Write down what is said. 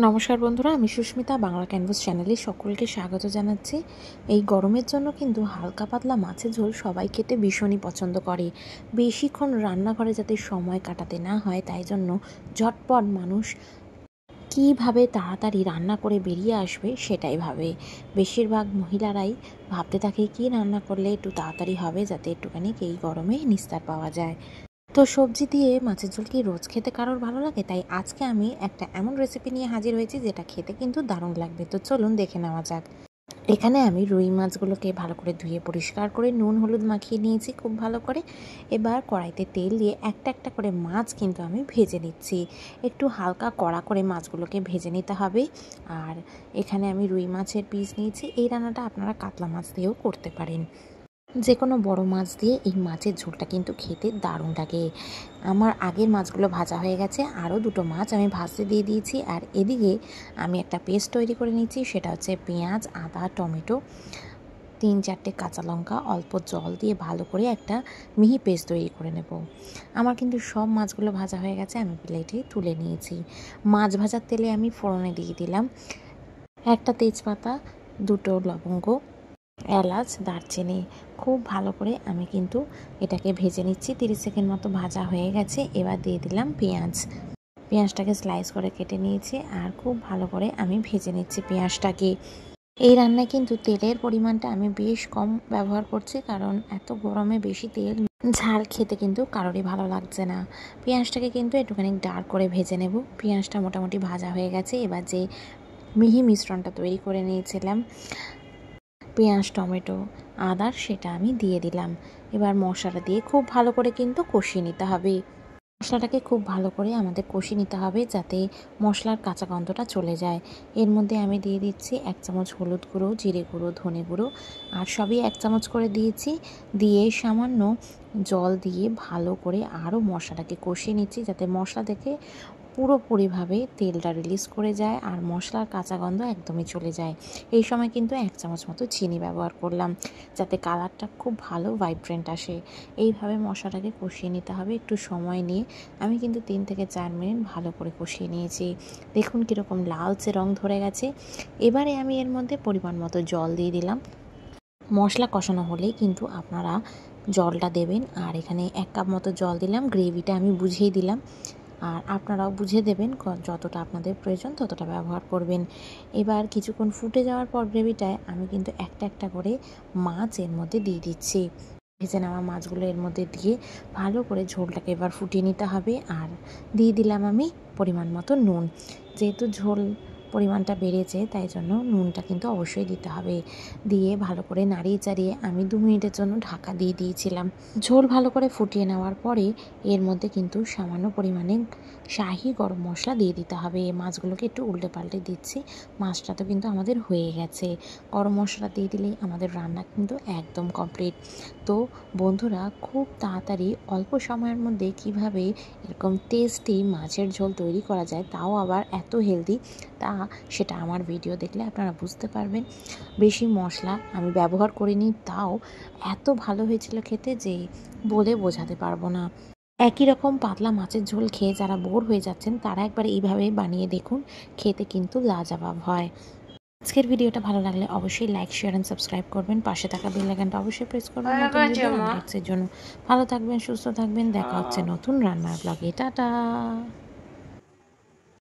নমস্কার বন্ধুরা, আমি সুস্মিতা বাংলা ক্যানভাস চ্যানেলে সকলকে স্বাগত জানাচ্ছি। এই গরমের জন্য কিন্তু হালকা পাতলা মাছের ঝোল সবাই খেতে ভীষণই পছন্দ করে। বেশিক্ষণ রান্নাঘরে যাতে সময় কাটাতে না হয়, তাই জন্য ঝটপট মানুষ কীভাবে তাড়াতাড়ি রান্না করে বেরিয়ে আসবে সেটাই ভাবে। বেশিরভাগ মহিলারাই ভাবতে থাকে কী রান্না করলে একটু তাড়াতাড়ি হবে, যাতে একটুখানি এই গরমে নিস্তার পাওয়া যায়। তো সবজি দিয়ে মাছের ঝোল কি রোজ খেতে কারোর ভালো লাগে? তাই আজকে আমি একটা এমন রেসিপি নিয়ে হাজির হয়েছি যেটা খেতে কিন্তু দারুণ লাগবে। তো চলুন দেখে নেওয়া যাক। এখানে আমি রুই মাছগুলোকে ভালো করে ধুয়ে পরিষ্কার করে নুন হলুদ মাখিয়ে নিয়েছি খুব ভালো করে। এবার কড়াইতে তেল দিয়ে একটা একটা করে মাছ কিন্তু আমি ভেজে নিচ্ছি। একটু হালকা কড়া করে মাছগুলোকে ভেজে নিতে হবে। আর এখানে আমি রুই মাছের পিস নিয়েছি। এই রান্নাটা আপনারা কাতলা মাছ দিয়েও করতে পারেন। যে কোনো বড় মাছ দিয়ে এই মাছের ঝোলটা কিন্তু খেতে দারুণ লাগে। আমার আগের মাছগুলো ভাজা হয়ে গেছে, আরও দুটো মাছ আমি ভাজতে দিয়ে দিয়েছি। আর এদিকে আমি একটা পেস্ট তৈরি করে নিচ্ছি, সেটা হচ্ছে পেঁয়াজ, আদা, টমেটো, 3-4টে কাঁচা লঙ্কা, অল্প জল দিয়ে ভালো করে একটা মিহি পেস্ট তৈরি করে নেব। আমার কিন্তু সব মাছগুলো ভাজা হয়ে গেছে, আমি প্লেটে তুলে নিয়েছি। মাছ ভাজার তেলে আমি ফোড়নে দিয়ে দিলাম একটা তেজপাতা, 2টো লবঙ্গ, এলাচ, দারচিনি। খুব ভালো করে আমি কিন্তু এটাকে ভেজে নিচ্ছি। 30 সেকেন্ড মতো ভাজা হয়ে গেছে। এবার দিয়ে দিলাম পেঁয়াজটাকে স্লাইস করে কেটে নিয়েছি। আর খুব ভালো করে আমি ভেজে নিচ্ছি পেঁয়াজটাকে। এই রান্নায় কিন্তু তেলের পরিমাণটা আমি বেশ কম ব্যবহার করছি, কারণ এত গরমে বেশি তেল ঝাল খেতে কিন্তু কারোরই ভালো লাগছে না। পেঁয়াজটাকে কিন্তু একটুখানি ডার্ক করে ভেজে নেব। পেঁয়াজটা মোটামুটি ভাজা হয়ে গেছে। এবার যে মিহি মিশ্রণটা তৈরি করে নিয়েছিলাম পেঁয়াজ, টমেটো, আদা, সেটা আমি দিয়ে দিলাম। এবার মশলাটা দিয়ে খুব ভালো করে কিন্তু কষিয়ে নিতে হবে। মশলাটাকে খুব ভালো করে আমাদের কষিয়ে নিতে হবে, যাতে মশলার কাঁচা গন্ধটা চলে যায়। এর মধ্যে আমি দিয়ে দিচ্ছি 1 চামচ হলুদ গুঁড়ো, জিরে গুঁড়ো, ধনে গুঁড়ো, আর সবই 1 চামচ করে দিয়েছি। দিয়ে সামান্য জল দিয়ে ভালো করে আরও মশলাটাকে কষিয়ে নিচ্ছি, যাতে মশলা থেকে পুরোপুরিভাবে তেলটা রিলিজ করে যায় আর মশলার কাঁচা গন্ধ একদমই চলে যায়। এই সময় কিন্তু 1 চামচ মতো চিনি ব্যবহার করলাম, যাতে কালারটা খুব ভালো ভাইব্রেন্ট আসে। এইভাবে মশলাটাকে কষিয়ে নিতে হবে একটু সময় নিয়ে। আমি কিন্তু 3 থেকে 4 মিনিট ভালো করে কষিয়ে নিয়েছি। দেখুন কীরকম লালচে রং ধরে গেছে। এবারে আমি এর মধ্যে পরিমাণ মতো জল দিয়ে দিলাম। মশলা কষানো হলেই কিন্তু আপনারা জলটা দেবেন। আর এখানে 1 কাপ মতো জল দিলাম। গ্রেভিটা আমি বুঝিয়ে দিলাম, আর আপনারাও বুঝে দেবেন, যতটা আপনাদের প্রয়োজন ততটা ব্যবহার করবেন। এবার কিছুক্ষণ ফুটে যাওয়ার পর গ্রেভিটায় আমি কিন্তু একটা একটা করে মাছ এর মধ্যে দিয়ে দিচ্ছি। ভেজে নেওয়া মাছগুলো এর মধ্যে দিয়ে ভালো করে ঝোলটাকে এবার ফুটিয়ে নিতে হবে। আর দিয়ে দিলাম আমি পরিমাণ মতো নুন। যেহেতু ঝোল পরিমাণটা বেড়েছে, তাই জন্য নুনটা কিন্তু অবশ্যই দিতে হবে। দিয়ে ভালো করে নাড়িয়ে চাড়িয়ে আমি 2 মিনিটের জন্য ঢাকা দিয়ে দিয়েছিলাম। ঝোল ভালো করে ফুটিয়ে নেওয়ার পরে এর মধ্যে কিন্তু সামান্য পরিমাণে শাহি গরম মশলা দিয়ে দিতে হবে। মাছগুলোকে একটু উল্টে পাল্টে দিচ্ছি। মাছটা তো কিন্তু আমাদের হয়ে গেছে। গরম মশলা দিয়ে দিলেই আমাদের রান্না কিন্তু একদম কমপ্লিট। তো বন্ধুরা, খুব তাড়াতাড়ি অল্প সময়ের মধ্যে কিভাবে এরকম টেস্টি মাছের ঝোল তৈরি করা যায়, তাও আবার এত হেলদি, সেটা আমার ভিডিও দেখলে আপনারা বুঝতে পারবেন। বেশি মশলা আমি ব্যবহার করিনি, তাও এত ভালো হয়েছিল খেতে যে বলে বোঝাতে পারবো না। একই রকম পাতলা মাছের ঝোল খেয়ে যারা বোর হয়ে যাচ্ছেন, তারা একবার এইভাবে বানিয়ে দেখুন, খেতে কিন্তু লাজবাব হয়। আজকের ভিডিওটা ভালো লাগলে অবশ্যই লাইক, শেয়ার অ্যান্ড সাবস্ক্রাইব করবেন। পাশে থাকা বেল আইকনটা অবশ্যই প্রেস করবেন নতুন ভিডিও আপডেটসের জন্য। ভালো থাকবেন, সুস্থ থাকবেন। দেখা হচ্ছে নতুন রান্নার ব্লগে। টাটা।